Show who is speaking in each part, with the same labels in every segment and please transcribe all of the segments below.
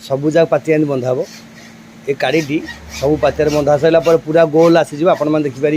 Speaker 1: सबुजाक पातिया बंधा हे ये काढ़ी सब पातिया बंधा सारा पर पूरा गोल आसीज आपण मैंने देखिपारे।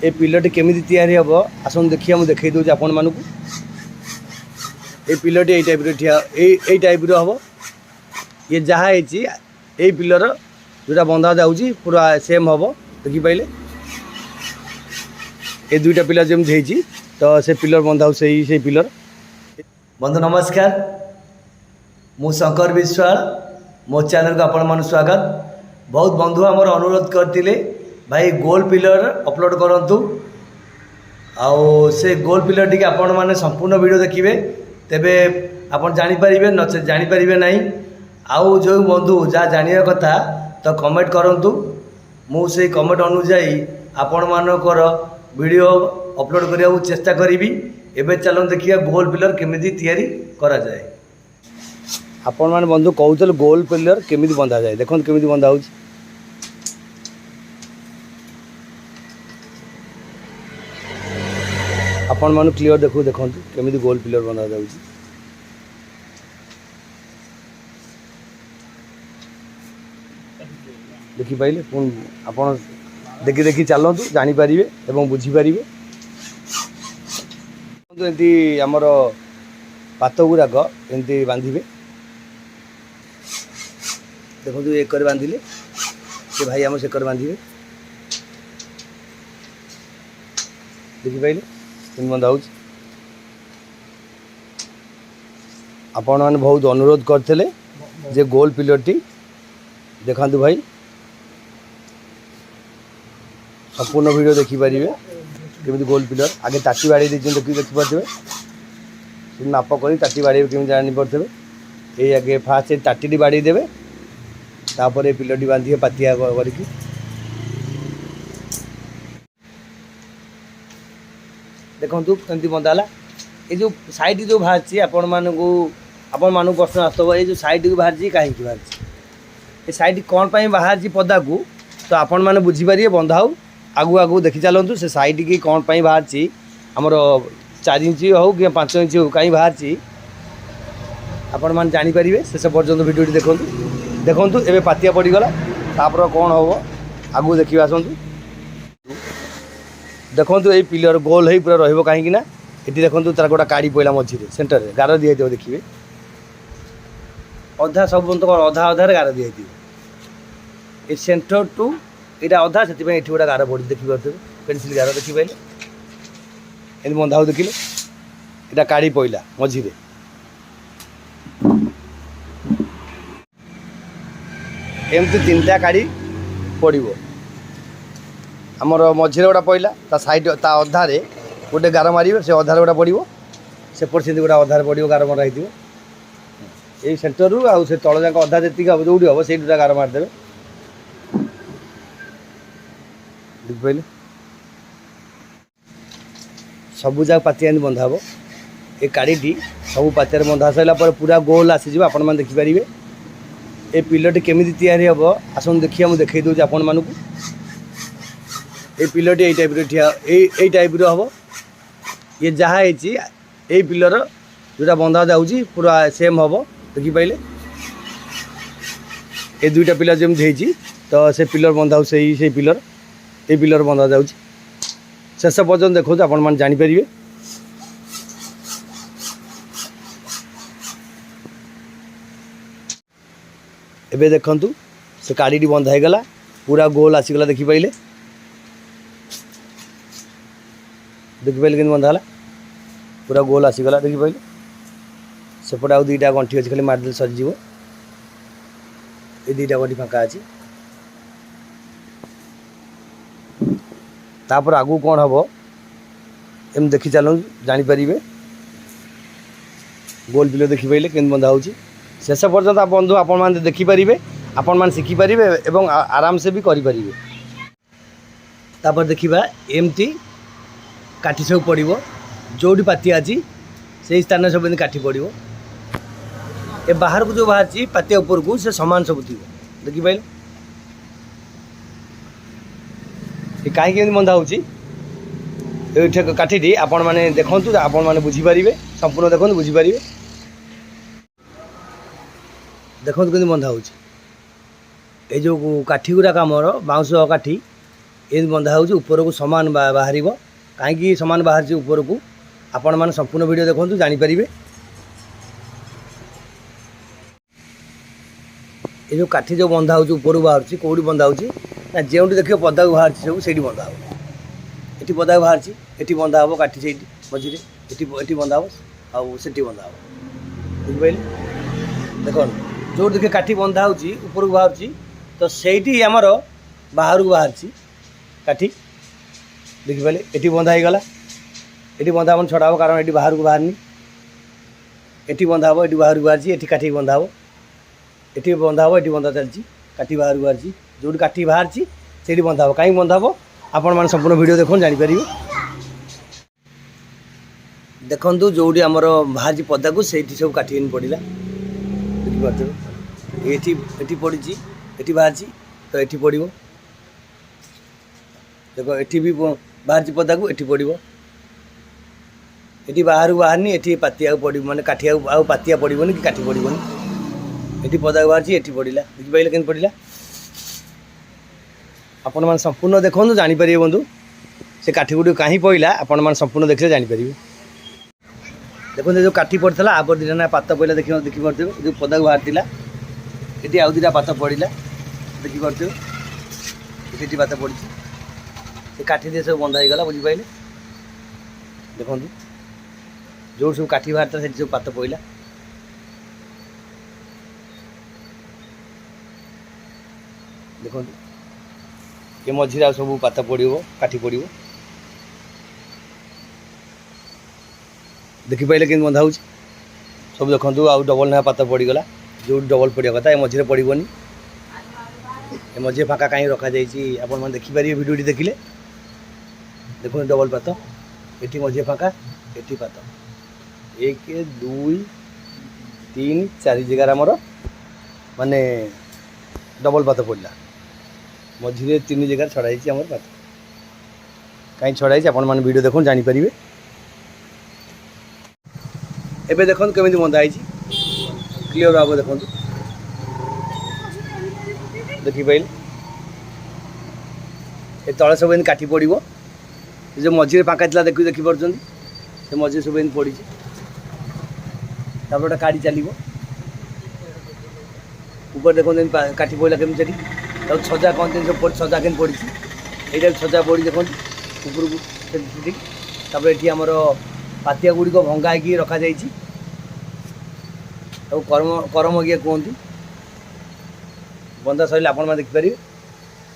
Speaker 1: ये पिलटी केमी तैयारी हम आसन देखिए मुझे देखई दूसरी आपण मानक ये पिलटी यही टाइप ठिया यही टाइप हम ये जहाँ यही पिलर जोटा बंधा जाऊँगी पूरा सेम हम देखिपारे। ये दुईटा पिलर जमी तो से पिलर बंधा से पिलर। बंधु नमस्कार, मु शंकर विश्वाल मो चैनल को आपण मान स्वागत। बहुत बंधु आमर अनुरोध करते भाई गोल पिलर अपलोड करंतु आउ से गोल पिलर टी आपण माने संपूर्ण वीडियो देखिए तेबे आपण जानि परिबे नचे जानि परिबे नहीं। आउ जो बंधु जहाँ जानिया कथा तो कमेंट करंतु मु से कमेंट अनुसाई आपण मानकर वीडियो अपलोड करिया चेष्टा करी। एबे चलो देखिए गोल पिलर केमिति तैयारी करा जाए। आपण माने बंधु कहूतल गोल पिलर केमिति बंधा जाए देखो केमिति बंधा होउची। आपण माने क्लियर देखो देखंतु केमिति गोल पिलर बंधा जाउची। देखि पाइले पुन आपण देखि देखि चलंतु जानि परिबे एवं बुझी परिबे। एमती आमर पात गुराक एमती बांधे देखो एक बांधिले से भाई आम से बांधे देखिपारे तीन बंधा हो। आपण मैंने बहुत अनुरोध करते जे गोल पिलरटी देखा भाई संपूर्ण वीडियो देखिपारे केमी गोल पिलर आगे ताटी बाड़ी देखिपारे माप कर ताटी बाड़ी केमी जानीपे ये आगे फास्ट ताटी बाड़ी देवे तापर पिलटी बांधे पातिया करके। देखु कमी बंधाला ये जो साइड जो बाहर आपण मानक प्रश्न आसव ये जो साइड को बाहर कहीं बाहर ये साइड कौन पर बाहर पदा को तो आपण मैंने बुझीपारे बंधा आगु आगु देखी चलतु से साइड की कौन पर बाहर आमर 4 इंच हो कि 5 इंच हो कहीं बाहर आपण मैंने जानीपारे। शेष पर्यटन भिडियो देखु देखु एवं पातिया पड़गला तापर कौन हम आगु देखिए आसतु देखु ये पिलर गोल हो पूरा रही देखु तार गोटा काढ़ी पड़ा मझे सेंटर में गार दिखाई देखिए अधा सब अधा अधार गार दिखाई ये सेंटर टू यहाँ अधा से गोटा गार पड़ी देखिए पेनसिल गार देखिए एम बंधा देखिले यहाँ काढ़ी पड़ा मझे एमती 3टा काढ़ी पड़ो आमर मझे गोटा पड़ा ता साइड ता अधारे गोटे गार मारे से अधार गोटा पड़ो सेपट से गोटा अधार पड़ो गार मरा ये सेंटर रू आउ से तल जाक अधा जी हम जो हम से गार मारिदेवे देखिपारे। सबुजाक पातिया बंधा हे ये काढ़ी सब पातिया बंधा सारा पर पूरा गोल आसीज आपण मैंने देखिपारे। ये पिलटी केमी तैयारी हम आसन देखिए मुझे देखई दूसरी आपण मानक ये पिलटी यही टाइप ठिया यही टाइप हम ये जहाँ यही पिलर जोटा बंधा जाऊँगी पूरा सेम हम देखिपारे। ये दुईटा पिलर जमी तो से पिलर बंधा से पिलर ये पिलर बंधा जाऊँगी। शेष पर्यटन देखो आपण मैंने जानीपारे। एबे देखंतु से काढ़ी बंधा हो गला पूरा गोल आसीगला देखिपारे देखिपारे कि बंधा है पूरा गोल आसीगला देखिपारे। सेपटे आउ 2टा गंठी अच्छी खाली मारदे सरीज ये 2टा गंठी फाँका अच्छी तापर आगू कौन हम एम देखी चल जानीपारे गोल पिलर देखिपारे कि बंधा हो। शेष पर्यटन बंधु आपण मैंने देखिपारे आपण मैंने शिखिपारे एवं आराम से भी करें। तापर देखा एमती काठी सब पड़ो जोटी पातिया अच्छी से स्थान सब काठी पड़ो ए बाहर को जो बाहर पातिया ऊपर को से सामान सब थी देखिपारे कहीं बंधा हो काठी आपण मैंने देखु आपण मैंने बुझीपारे संपूर्ण देखो बुझीपारे। ଦେଖନ୍ତୁ କେମିତି ବନ୍ଧା ହେଉଛି। এই ଯେଉଁ କାଠି ଗୁଡ଼ାକ ଆମର ବାଉଁଶ କାଠି ଏମିତି ବନ୍ଧା ହେଉଛି, ଉପରକୁ ସମାନ ବାହାରିବ। କାହିଁକି ସମାନ ବାହାରିଛି ଉପରକୁ, ଆପଣମାନେ ସମ୍ପୂର୍ଣ୍ଣ ଭିଡ଼ିଓ ଦେଖନ୍ତୁ ଜାଣିପାରିବେ। ଏ ଯେଉଁ କାଠି ଯେଉଁ ବନ୍ଧା ହେଉଛି ଉପରକୁ ବାହାରୁଛି, କେଉଁଠି ବନ୍ଧା ହେଉଛି ନା ଯେଉଁଠି ଦେଖିବ ପଦାକୁ ବାହାରିଛି ସବୁ ସେଇଠି ବନ୍ଧା ହେବ। ଏଠି ପଦାକୁ ବାହାରିଛି, ଏଠି ବନ୍ଧା ହେବ କାଠି ସେଇଠି ମଝିରେ, ଏଠି ବନ୍ଧା ହେବ ଆଉ ସେଠି ବନ୍ଧା ହେବ। ବୁଝିପାରିଲେ? ଦେଖନ୍ତୁ ଯେଉଁଠି ଦେଖିବେ କାଠି ବନ୍ଧା ହେଉଛି ଉପରକୁ ବାହାରୁଛି, ତ ସେଇଠି ଆମର ବାହାରକୁ ବାହାରିଛି କାଠି। ଦେଖିପାରିଲେ? ଏଠି ବନ୍ଧା ହେଇଗଲା, ଏଠି ବନ୍ଧା ହେବନି, ଛଡ଼ା ହେବ, କାରଣ ଏଠି ବାହାରକୁ ବାହାରିନି। ଏଠି ବନ୍ଧା ହେବ, ଏଠି ବାହାରକୁ ବାହାରିଛି, ଏଠି କାଠି ବନ୍ଧା ହେବ, ଏଠି ବନ୍ଧା ହେବ, ଏଠି ବନ୍ଧା ଚାଲିଛି, କାଠି ବାହାରକୁ ବାହାରିଛି। ଯେଉଁଠି କାଠି ବାହାରିଛି ସେଇଠି ବନ୍ଧା ହେବ। କାହିଁକି ବନ୍ଧା ହେବ ଆପଣମାନେ ସମ୍ପୂର୍ଣ୍ଣ ଭିଡ଼ିଓ ଦେଖନ୍ତୁ ଜାଣିପାରିବେ। ଦେଖନ୍ତୁ ଯେଉଁଠି ଆମର ବାହାରିଛି ପଦାକୁ ସେଇଠି ସବୁ କାଠି ପଡ଼ିଲା। ଦେଖିପାରୁଥିବେ ଏଠି ପଡ଼ିଛି, ଏଠି ବାହାରିଛି, ତ ଏଠି ପଡ଼ିବ। ଦେଖ ଏଠି ବି ବାହାରିଛି ପଦାକୁ, ଏଠି ପଡ଼ିବ। ଏଠି ବାହାରକୁ ବାହାରିନି, ଏଠି ପାତିଆକୁ ପଡ଼ିବ, ମାନେ କାଠି ଆଉ ପାତିଆ ପଡ଼ିବନି କି କାଠି ପଡ଼ିବନି। ଏଠି ପଦାକୁ ବାହାରିଛି, ଏଠି ପଡ଼ିଲା। ବୁଝିପାରିଲେ କେମିତି ପଡ଼ିଲା? ଆପଣମାନେ ସମ୍ପୂର୍ଣ୍ଣ ଦେଖନ୍ତୁ ଜାଣିପାରିବେ ବନ୍ଧୁ। ସେ କାଠି ଗୁଡ଼ିକ କାହିଁ ପଡ଼ିଲା ଆପଣମାନେ ସମ୍ପୂର୍ଣ୍ଣ ଦେଖିଲେ ଜାଣିପାରିବେ। ଦେଖନ୍ତୁ ଯେଉଁ କାଠି ପଡ଼ିଥିଲା ଆପରେ ଦୁଇଟା ନା ପାତ ପଡ଼ିଲା, ଦେଖିପାରୁଥିବେ। ଯେଉଁ ପଦାକୁ ବାହାରିଥିଲା ଏଠି ଆଉ ଦୁଇଟା ପାତ ପଡ଼ିଲା, ଦେଖିପାରୁଥିବେ। ଏଠି ପାତ ପଡ଼ିଛି, ସେ କାଠି দিয়ে ସବୁ ବନ୍ଧା ହେଇଗଲା। ବୁଝିପାରିଲେ? ଦେଖନ୍ତୁ ଯେଉଁଠି ସବୁ କାଠି ବାହାରିଥିଲା ସେଠି ସବୁ ପାତ ପଡ଼ିଲା। ଦେଖନ୍ତୁ ଏ ମଝିରେ ଆଉ ସବୁ ପାତ ପଡ଼ିବ, କାଠି ପଡ଼ିବ। ଦେଖିପାରିଲେ କେମିତି ବନ୍ଧା ହେଉଛି ସବୁ। ଦେଖନ୍ତୁ ଆଉ ଡବଲ ଲେଖା ପାତ ପଡ଼ିଗଲା। ଯେଉଁଠି ଡବଲ ପଡ଼ିବା କଥା ଏ ମଝିରେ ପଡ଼ିବନି। ଏ ମଝିରେ ଫାଙ୍କା କାହିଁ ରଖାଯାଇଛି ଆପଣମାନେ ଦେଖିପାରିବେ ଭିଡ଼ିଓଟି ଦେଖିଲେ। ଦେଖନ୍ତୁ ଡବଲ ପାତ, ଏଠି ମଝିରେ ଫାଙ୍କା, ଏଠି ପାତ। 1 2 3 4 ଜାଗାରେ ଆମର ମାନେ ଡବଲ ପାତ ପଡ଼ିଲା। ମଝିରେ 3 ଜାଗାରେ ଛଡ଼ା ହେଇଛି ଆମର ପାତ। କାହିଁ ଛଡ଼ା ହେଇଛି ଆପଣମାନେ ଭିଡ଼ିଓ ଦେଖନ୍ତୁ ଜାଣିପାରିବେ। ଏବେ ଦେଖନ୍ତୁ କେମିତି ବନ୍ଧା ହେଇଛି, କ୍ଲିଅର ହେବ। ଦେଖନ୍ତୁ ଦେଖିପାରିଲେ ଏ ତଳେ ସବୁ ଏମିତି କାଠି ପଡ଼ିବ। ଏ ଯେଉଁ ମଝିରେ ଫାଙ୍କା ଥିଲା ଦେଖିପାରୁଛନ୍ତି, ସେ ମଝିରେ ସବୁ ଏମିତି ପଡ଼ିଛି। ତାପରେ ଗୋଟେ କାଢ଼ି ଚାଲିବ। ଉପରେ ଦେଖନ୍ତୁ ଏମିତି କାଠି ପଡ଼ିଲା କେମିତି ସେଠି। ତାକୁ ଛଜା କହନ୍ତି, ସବୁ ଛଜା କେମିତି ପଡ଼ିଛି। এইটা ଛଜା ପଡ଼ି ଦେଖନ୍ତୁ ଉପରକୁ ସେଠି। ତାପରେ ଏଠି ଆମର ପାତିଆ ଗୁଡ଼ିକ ଭଙ୍ଗା ହେଇକି ରଖାଯାଇଛି। ତାକୁ କରମଗିଆ କୁହନ୍ତି। ବନ୍ଧା ସରିଲେ ଆପଣମାନେ ଦେଖିପାରିବେ।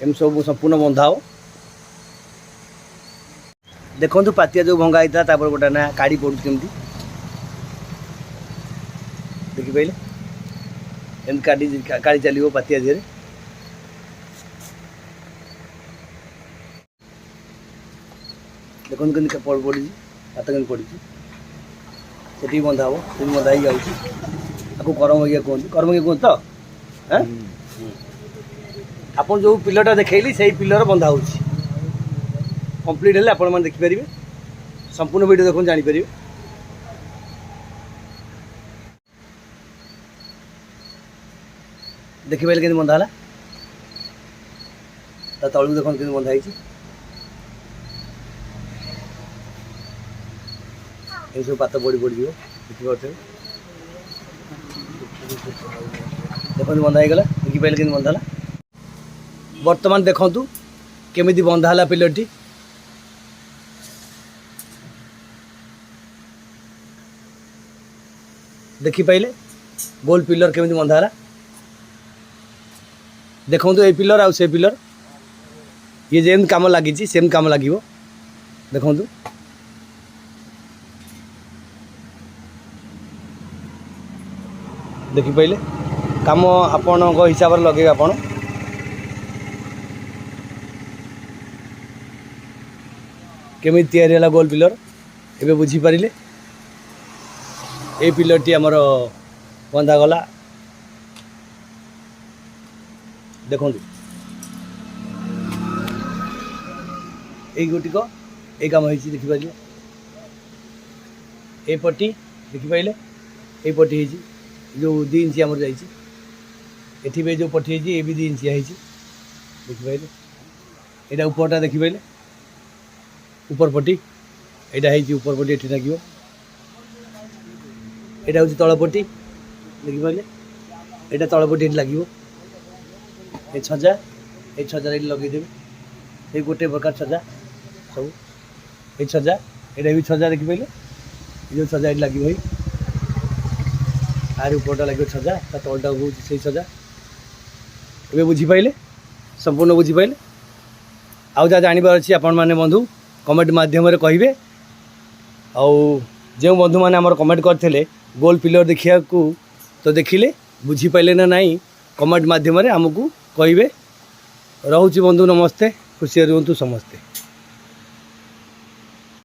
Speaker 1: ଏମିତି ସବୁ ସମ୍ପୂର୍ଣ୍ଣ ବନ୍ଧା ହେବ। ଦେଖନ୍ତୁ ପାତିଆ ଯେଉଁ ଭଙ୍ଗା ହେଇଥିଲା ତାପରେ ଗୋଟେ ନା କାଢ଼ି ପଡ଼ୁଛି କେମିତି, ଦେଖିପାରିଲେ? ଏମିତି କାଢ଼ି ଚାଲିବ ପାତିଆ ଦେହରେ। ଦେଖନ୍ତୁ କେମିତି ପଡ଼ିଛି, ପାତ କେମିତି ପଡ଼ିଛି। ସେଠି ବନ୍ଧା ହେବ, ସେଠି ବନ୍ଧା ହେଇକି ଯାଉଛି। ତାକୁ କରମଗିଆ କୁହନ୍ତି। କରମଗିଆ କୁହନ୍ତି ତ? ଆପଣ ଯେଉଁ ପିଲରଟା ଦେଖେଇଲି ସେଇ ପିଲର ବନ୍ଧା ହେଉଛି। କମ୍ପ୍ଲିଟ୍ ହେଲେ ଆପଣମାନେ ଦେଖିପାରିବେ। ସମ୍ପୂର୍ଣ୍ଣ ଭିଡ଼ିଓ ଦେଖନ୍ତୁ ଜାଣିପାରିବେ। ଦେଖିପାରିଲେ କେମିତି ବନ୍ଧା ହେଲା। ତା ତଳକୁ ଦେଖନ୍ତୁ କେମିତି ବନ୍ଧା ହେଇଛି। ଏସବୁ ପାତ ପଡ଼ିଯିବ, ଦେଖିପାରୁଥିବେ। ଦେଖନ୍ତୁ ବନ୍ଧା ହେଇଗଲା। ଦେଖିପାରିଲେ କେମିତି ବନ୍ଧା ହେଲା। ବର୍ତ୍ତମାନ ଦେଖନ୍ତୁ କେମିତି ବନ୍ଧା ହେଲା ପିଲରଟି। ଦେଖିପାରିଲେ ଗୋଲ ପିଲର କେମିତି ବନ୍ଧା ହେଲା। ଦେଖନ୍ତୁ এই ପିଲର ଆଉ ସେ ପିଲର, ଇଏ ଯେମିତି କାମ ଲାଗିଛି ସେମିତି କାମ ଲାଗିବ। ଦେଖନ୍ତୁ ଦେଖିପାରିଲେ କାମ ଆପଣଙ୍କ ହିସାବରେ ଲଗେଇବେ। ଆପଣ କେମିତି ତିଆରି ହେଲା ଗୋଲ ପିଲର ଏବେ ବୁଝିପାରିଲେ। এই ପିଲରଟି ଆମର ବନ୍ଧାଗଲା। ଦେଖନ୍ତୁ এই ଗୋଟିକ এই କାମ ହେଇଛି, ଦେଖିପାରିଲେ। এই ପଟି ଦେଖିପାରିଲେ, এই ପଟି ହେଇଛି ଯେଉଁ 2 ଇଞ୍ଚ ଆମର ଯାଇଛି। एठी भी जो पटी ये भी 2 इंचिया है देखिपारे यहाँ उपरटा देखिपारे ऊपर पटी यहाँ है ऊपर पटी ये लगे यहाँ हूँ तल पटी देखिपारे यहाँ तल पटी ये लगे ये छजा ये लगेदेवे ये गोटे प्रकार छजा सब ये छजा यहाँ भी छजा देखिपारे ये जो छजा ये लगे भाई आर उपरटा लगे छजा तलटा हूँ से छजा ए बुझीपारे संपूर्ण बुझीपारे आउ जहाँ जानवर अच्छी आपण मैंने बंधु कमेंट मध्यम कहे आउ जो बंधु मैंने आम कमेंट करते गोल पिलर देखा तो देखिले बुझीपारे ना नहीं कमेंट मध्यम आमको कहे रोचे बंधु नमस्ते खुशी रुहतु समस्ते।